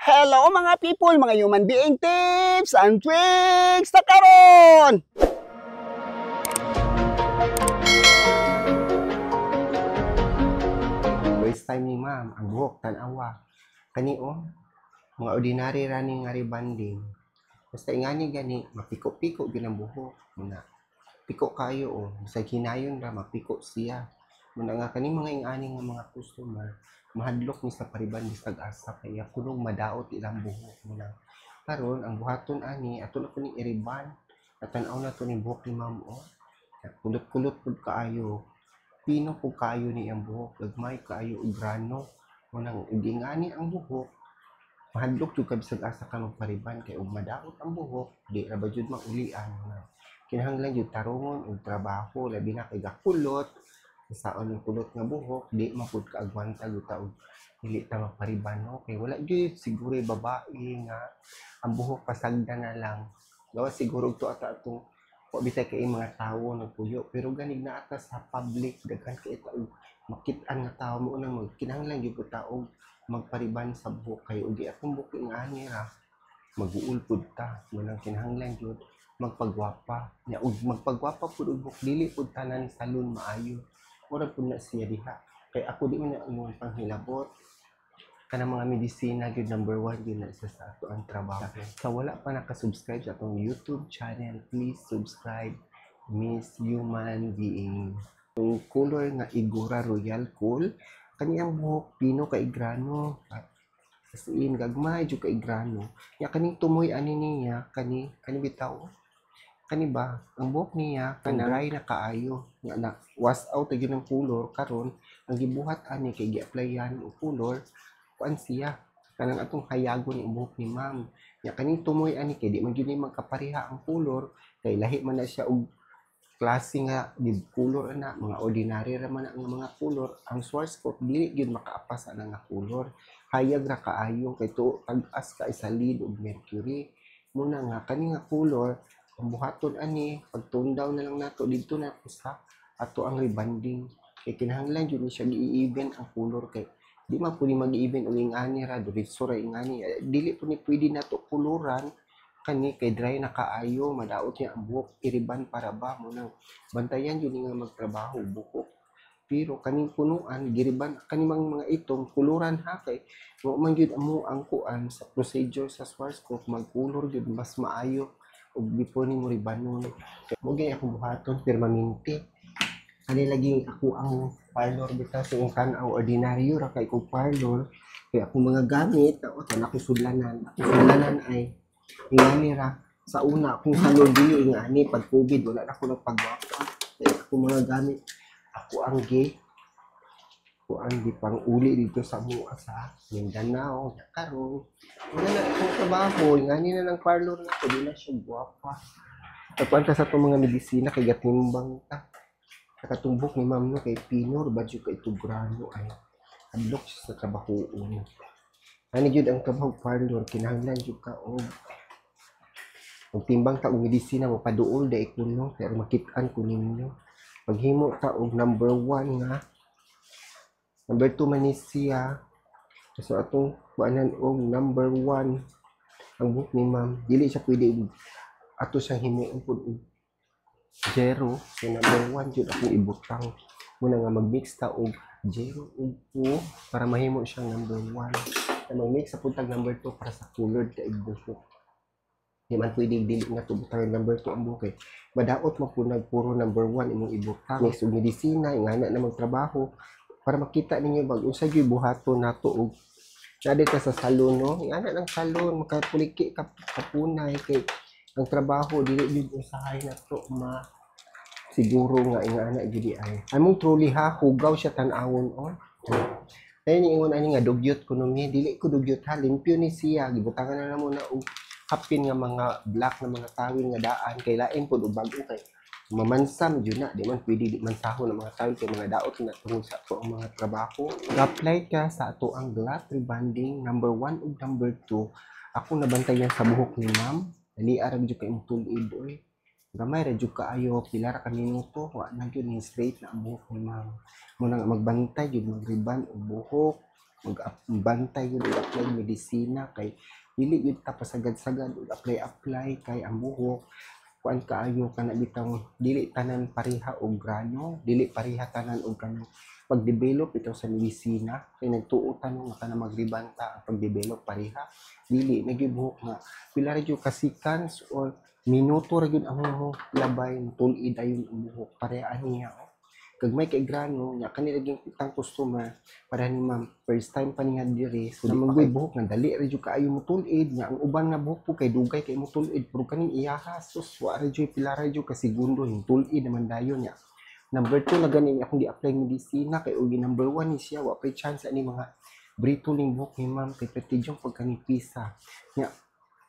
Hello mga people, mga human being tips and tricks na karon! First time ni ma'am, ang buhok tanawa. Kani mga ordinary running nga rebanding. Basta ingani gani, mapiko-piko gyud ang buhok. Muna, piko kayo Basta hinayon ra, mapiko siya. Muna nga kani mga ingani nga mga customer, mahadlok ni sa pariban bisag asa kaya kunog madaot ilang buhok. Muna, karon ang buhaton ani, ato na ko ni iriban. At tanaw na to ni buhok ni ma'am kulot-kulot pud kaayo. Pino po kayo ni ang buhok, gagmay kayo og grano. Munang ingani ang buhok, mahadlok jud ka bisag asa ka magpariban kay ug madaot ang buhok, di ra ba jud maulian na. Kinahanglan jud tarungon og trabaho labi na kay gakulot. Saon ang kulot nga buhok, di mapud ka agwanta jud ta og dili ta magpariban no kay wala jud siguro babae nga ang buhok pasagda na lang. Gawa siguro to ata atong wa bitay kay mga tawo nagpuyo pero ganig na ata sa public daghan kay taog makit-an nga tawo mo unang kinahanglan gyud ko taog magpariban sa buhok kay ug atong buhok ingani ra mag-uul pud ta munang kinahanglan gyud magpagwapa nya ug magpagwapa pud og buhok dili pud tanan salon maayo ora pud na siya diha kay ako di man ang panghilabot kanang mga medisina gyud number 1 gyud na isa sa ato ang trabaho. Sa wala pa naka-subscribe sa atong YouTube channel, please subscribe Miss Human Being. Yung color nga Igora Royal Cool, kaniyang buhok pino kay grano. As in gagmay jud kay grano. Ya kaning tumoy ani niya kani bitaw. Kani ba ang buhok niya dry na kaayo nga na wash out gyud ng color karon ang gibuhat ani kay gi-applyan og color kuan siya kanang atong hayagon ang buhok ni ma'am nya kaning tumoy ani kay di man gyud ni magkapareha ang color kay lahi man na siya og klase nga dib color ana mga ordinary ra man ang mga color ang Schwarzkopf dili gyud makaapas ana nga color hayag ra kaayo kay tuo tag-as ka isa lead og mercury muna nga kani nga color ang buhaton ani pagtundaw na lang nato didto na sa ato ang rebanding kay kinahanglan jud ni siya gi-even ang color kay di man pwede mag-even og ingani ra diretso ra ingani dili po ni pwede nato kuluran kani kay dry na kaayo madaot niya ang buhok iriban para ba mo nang bantayan jud nga magtrabaho buhok pero kaning punuan giriban kani mga itong kuluran ha kay mo man jud amo ang kuan sa procedure sa Schwarzkopf magkulor jud mas maayo og before ni mo ribanon kay mo gyud akong buhaton permanente ani lagi ako ang parlor bitaw sa kan ang ordinaryo ra kay kog parlor kay ako mga gamit tan ako sudlanan ay ingani ra sa una kung salon dili ingani pag COVID wala na ako nagpagwapa kay ako mga gamit ako ang pang uli dito sa mua sa Mindanao karon wala na akong trabaho ingani na ng parlor na ko di na siya gwapa tagkuan ka sa itong mga medisina kay gatimbang ta nakatumbok ni ma'am no kay pinor badyo kay tugrano ay adlok siya sa trabaho ani gyud ang trabaho parlor kinahanglan jud ka og timbang ta og medisina mo paduol dai kuno pero makit-an ko ninyo paghimo ta og number 1 nga number 2 man ni siya so atong kuanan og number 1 ang buhok ni ma'am dili siya pwede ato siyang himuon pud zero so number 1 jud akong ibutang muna nga mag-mix ta og zero ug 2 para mahimo siyang number 1 na mag-mix sa puntag number 2 para sa colored kay buhok di man pwede dili nga to butang number 2 ang buhok madaot mo punag puro number 1 imong ibutang mix og medisina ingana na magtrabaho para makita ninyo bag unsa gyud buhaton nato og nade ka sa salon no ingana ng salon makapuliki ka kapunay kay ang trabaho dili jud usahay nato siguro nga ingana gidi ay among truly ha hugaw siya tan-awon ayun ingon ani nga dugyot kuno mi dili ko dugyot ha limpyo ni siya gibutangan na namo na og hapin nga mga black na mga tawil nga daan kay lain pud og bag-o kay mamansam jud na di man pwede di mansahon ang mga tawil kay mga daot na tungod sa ato ang mga trabaho apply ka sa ato ang glass rebanding number 1 ug number 2 ako nabantayan sa buhok ni ma'am dali ara jud kay imong tulid gamay ra jud kaayo pila ra ka minuto wa na gyud ni straight na ang buhok ni ma'am muna nga magbantay jud magriban og buhok magbantay yun apply medisina kay dili yun ta pasagad-sagad apply kay ang buhok kuan kaayo kana bitang dili tanan pareha og grano, dili pareha tanan og kanang pag-develop ito sa medisina kay nagtuo tanong nga kana magribanta ang pag-develop pareha dili nagibuhok nga pila ra jud ka seconds or minuto ra jud ang buhok labay tul-id ayon ang buhok pareha niya kag may kay grano nya kani laging kitang customer para ni ma'am first time pa niya diri so di maggoy buhok nga dali ra jud kaayo mo tul-id nya ang uban nga buhok po kay dugay kay mo tul-id pero kaning iyaha sus wa ra jud pila ra jud ka segundo yung tul-id naman dayon nya number 2 na gani akong gi-apply medisina kay og number 1 ni siya wa pay chance ani mga brittle ning buhok ni ma'am kay petijong pagkanipisa nya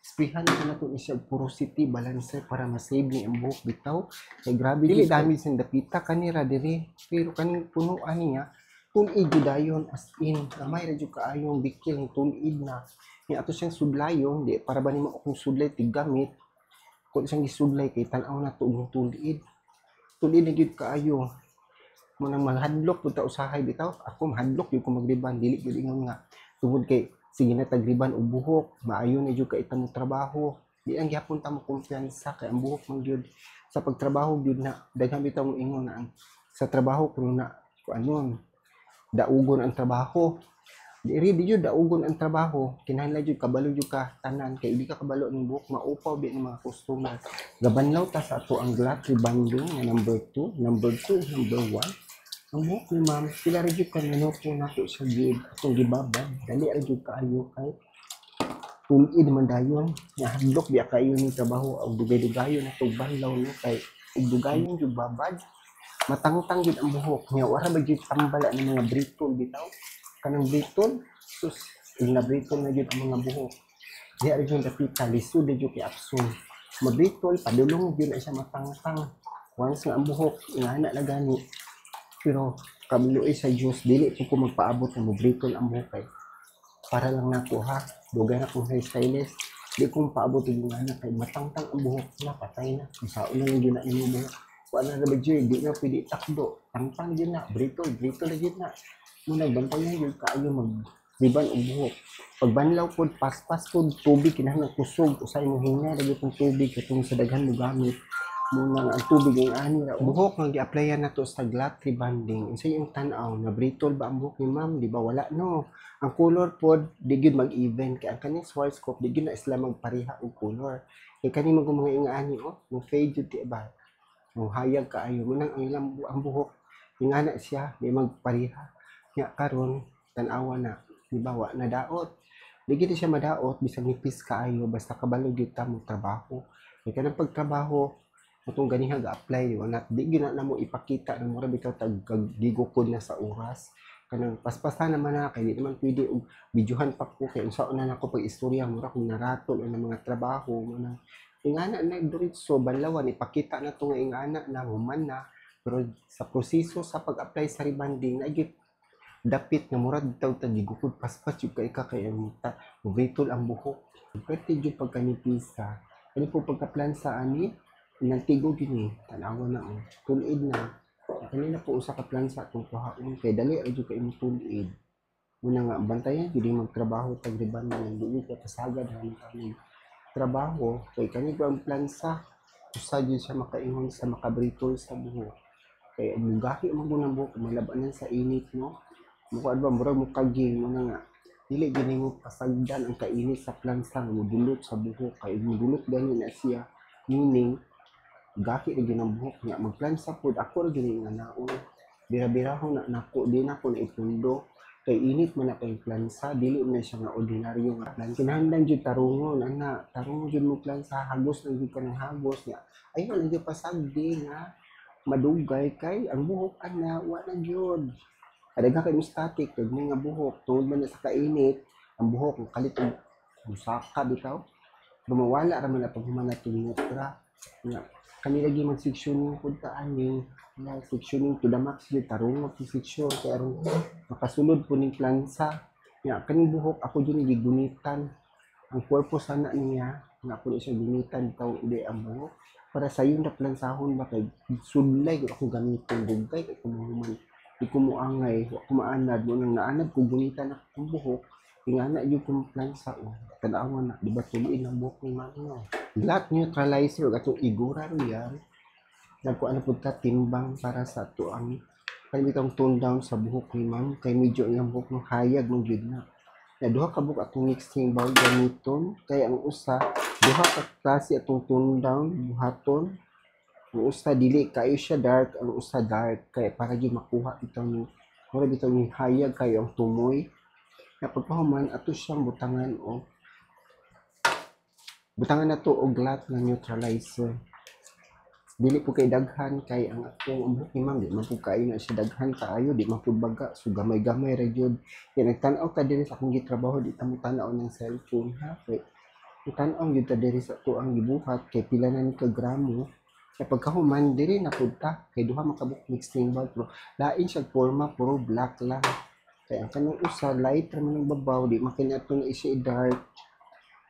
sprayhan na nato ni siya porosity balancer para ma-save ni ang buhok bitaw kay grabe dili damage sa dapita kanira diri pero kaning punuan niya tul-id jud dayon as in gamay ra jud kaayong bikil ni tul-id na nya ato siyang sudlayon di para ba nimo akong sudlay tigamit kun siyang gisudlay kay tan-aw na to og tul-id tul-id na jud kaayo mo nang mahadlok pud ta usahay bitaw ako mahadlok jud ko magriban dili jud ingon nga tungod kay sige na tagriban og buhok maayo na jud ka itamo trabaho di ang gyapon ta mo kumpiyansa kay ang buhok man jud sa pagtrabaho jud na daghan bitaw mo ingon na ang sa trabaho kuno na kuanon daugon ang trabaho diri di jud daugon ang trabaho kinahanglan jud kabalo jud ka tanan kay di ka kabalo ning buhok maupaw bi ng mga customer gabanlaw ta sa ato ang glass rebonding nga number 2 number 1 ang buhok ni ma'am, sila rin yung minuto na to sa gid atong gibabad. Dali rin yung kaayo kay tul-id man dayon. Nahadlok biya kayo ng trabaho ang dugay-dugayon na banlaw no kay dugayon yung babad. Matangtang yun ang buhok. Nga wala ba yung tambala ng mga brittle bitaw? Kanang brittle, sus, na brittle na yun ang mga buhok. Di rin yung dapita, lisod na yun kiapsun. Mabrittle, padulong yun na siya matangtang. Once nga ang buhok, ingana na gani. Pero kabiluoy sa Diyos, dili po ko magpaabot ng brittle ang buhok kay para lang nako ha, dugay na kong hairstylist, di kong paabot yung nga kay matangtang ang buhok na, patay na, kung na yung ginain mo buhok. Kung ano na ba dyan, di na pwede takdo, tangtang dyan na, brittle na dyan na. Muna, bantay na yun, kaayo mag-riban ang buhok. Pagbanlaw po, paspas po, tubig, kinahanglan kusog, usay mo hinga, lagi pong tubig, katong sa daghan mo gamit. Muna ang tubig ang ani ra buhok nga gi-applyan nato sa glass rebonding unsa yung tan-aw na brittle ba ang buhok ni ma'am di ba wala no ang color pod di gyud mag-even kay ang kaning Schwarzkopf di gyud na isla magpareha og color kay kani mga ingaani mo fade jud ti ba mo hayag kaayo mo nang ang ilang ang buhok ingana siya di magpareha nya karon tan-awa na di ba wa na daot di gyud siya madaot bisag nipis kaayo basta kabalo gyud ta mo trabaho kay kanang pagtrabaho atong ganiha ga-apply wala di gina na mo ipakita na mura bitaw tag-gigukod na sa oras kanang paspasan naman na kay di naman pwede og videohan pa ko kay unsa na nako pag istorya mura kung naratol ang mga trabaho man ingana na diretso banlawan ipakita na to nga ingana na human na pero sa proseso sa pag-apply sa rebonding na gyud dapit nga mura bitaw tag-gigukod paspas jud kay ka kay ang brittle ang buhok pwede jud pagkanipisa kani po pagka-plan sa ani nagtigo gini tanawa na tul-id na kanina po usa ka plan sa atong kuhaon kay dali ra jud kay imong tul-id muna nga bantayan jud magtrabaho tag riban man dili ka kasagad ang kani trabaho kay kani ang plan sa usa jud siya makaingon sa makabritol sa buhok kay mugahi man mo buhok malabanan sa init no mukha ba murag mo kaging muna nga dili gini mo pasagdan ang kainit sa plansa nga modulot sa buhok kay modulot gani na siya meaning gaki ra gyud ang buhok nga magplan sa food ako ra gyud nga naon bira-birahon na nako di na ko na ipundo kay init man na kay plansa dili na siya nga ordinaryo nga plan kinahanglan jud tarungon ana tarungon jud mo plansa hagos lang jud ka ng hagos nga ayo lang jud pasagdi nga madugay kay ang buhok ana wa na jud adagha kay static kay nga buhok tungod man sa kainit ang buhok kalit og musaka bitaw lumawala ra man na paghuman natin nutra nga kami lagi mag-sectioning po ta ani na sectioning to the max di tarong mag-section kay aron makasulod po ning plansa nga kaning buhok ako jud gigunitan ang purpose ana niya nga ako siya gunitan taw di ang buhok para sa yung na plansahon ba kay sudlay ako gamiton dugay kay kumuhuman di ko muangay, wa ko maanad mo nang naanad ko gunita na akong buhok. Ingana yung kong plansa o. Tanawa na, di ba tuliin ang buhok ni mama. Black neutralizer, atong igura ro yan. Nagkuha na po ta timbang para sa to ang kalimitang tone down sa buhok ni ma'am. Kay medyo ang buhok ng hayag mong yun na. Na duha ka buhok atong mixing bowl gamiton. Kaya ang usa, duha ka klase atong tone down, buhaton. Ang usa dili kayo siya dark, ang usa dark. Kaya para gyud makuha itong mura bitaw ni hayag kayo ang tumoy. Na pagpahuman ato siyang butangan na to og lahat ng neutralizer. Dili po kay daghan kay ang akong buhok ni ma'am di man po kayo na siya daghan kaayo di man po baga so gamay-gamay ra gyud. Kaya nagtan-aw ta diri sa akong gitrabaho di ta mo tan-aw ng cellphone ha. Kay tan-aw gyud ta diri sa to ang gibuhat kay pila na ni ka gramo. Kay pagkahuman diri na pud ta kay duha makabuk mixing bowl pero lain siya forma puro black lang. Kaya ang kanang usa light ra man ang babaw di makina ato na siya dark.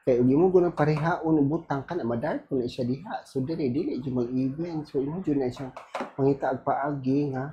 Kaya ug mo gunang parehaon butang ka na madark ko na siya diha. So dili dili jud mag-event. So imo jud na siyang pangita ag paagi nga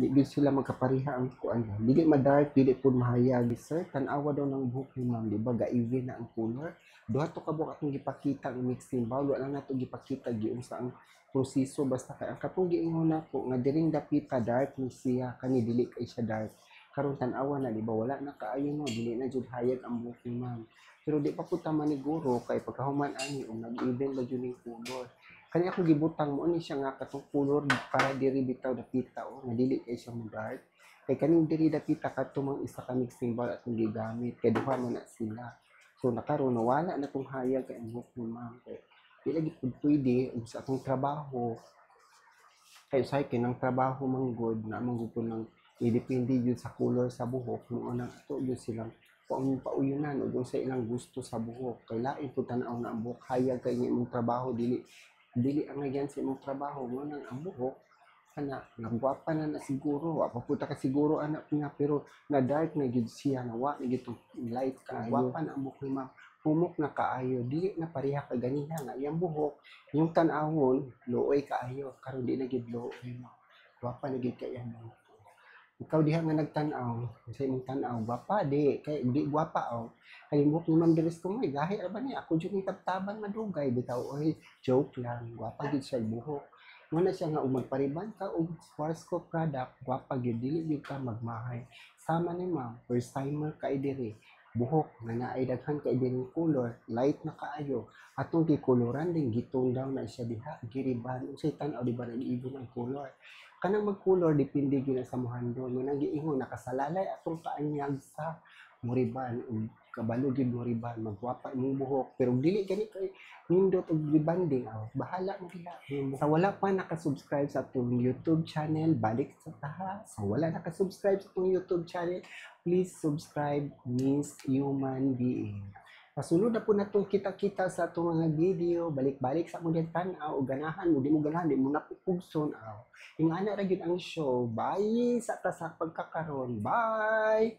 di gyud sila magkapareha ang kuan. Dili madark, dili pud mahayag. Sir, tan-awa daw ng buhok ni ma'am, di ba? Ga-even na ang color. Duha to ka buhok atong gipakita ang mixing bowl. Wala na to gipakita giun sa ang proseso basta kay ang katong giingon nako nga diring dapita dark ni siya kani dili kay siya dark. Karon tan-awa na di ba wala na kaayo no dili na jud hayag ang buhok ni ma'am. Pero di pa po tama ni guro kay pagkahuman ani o nag-even ba yun yung color. Kani ako gibutang mo ni siya nga katong color para diri bitaw dapita o nga dili kay siya mo dark. Kay kaning diri dapita kadto isa ka mixing bowl atong gigamit kay duha man na sila. So nakaroon nawala na tong hayag kay ang buhok ni ma'am kay di lagi pud pwede sa atong trabaho. Kay usay kinang trabaho manggod na manggod ng idepende yun sa color sa buhok mo nang ato yun silang pauyunan o doon sa ilang gusto sa buhok. Kay lain po tanaw na ang buhok hayag kay imong trabaho dili ang nagyan sa imong trabaho mo nang ang buhok kana nagwapa na siguro wa pa puta ka siguro anak niya pero na dark na gid siya na wa gid light ka gwapa na ang buhok ni ma'am humok na kaayo dili na pareha ka ganiha nga iyang buhok yung tan-awon looy kaayo karon di na gid looy mo gwapa na gid kay iyang buhok. Ikaw diha nga nagtan-aw, sa imong tan-aw, gwapa di, kay di gwapa aw. Kay buhok ni Ma'am Dres ko may gahi ra ba ni ako jud ni tabtaban madugay bitaw oy joke lang, gwapa gid siya buhok. Mo na siya nga magpariban ka og Swarovski product, gwapa gid dili gid ka magmahay. Sama ni Ma'am, first timer kay diri. Buhok nga naay daghan kay diri color, light na kaayo. Atong gikoloran din gitone down na siya diha, giriban. Unsay tan-aw di ba nag-ibon ang color. Kanang mag-color depende gyud sa mohandol mo nang giingon nakasalalay atong kaanyag sa moriban ug kabalo gyud moriban magwapa imong buhok pero dili gani kay nindot og rebanding bahala mo diha sa wala pa naka-subscribe sa atong YouTube channel balik sa taha sa wala naka-subscribe sa atong YouTube channel please subscribe Miss Human Being. Pasulod na po na itong kita-kita sa itong mga video, balik-balik sa mo din tanaw, o ganahan mo, di mo ganahan, di mo napupugson. Ingana ra gyud ang show. Bye sa ta sa pagkakaroon. Bye!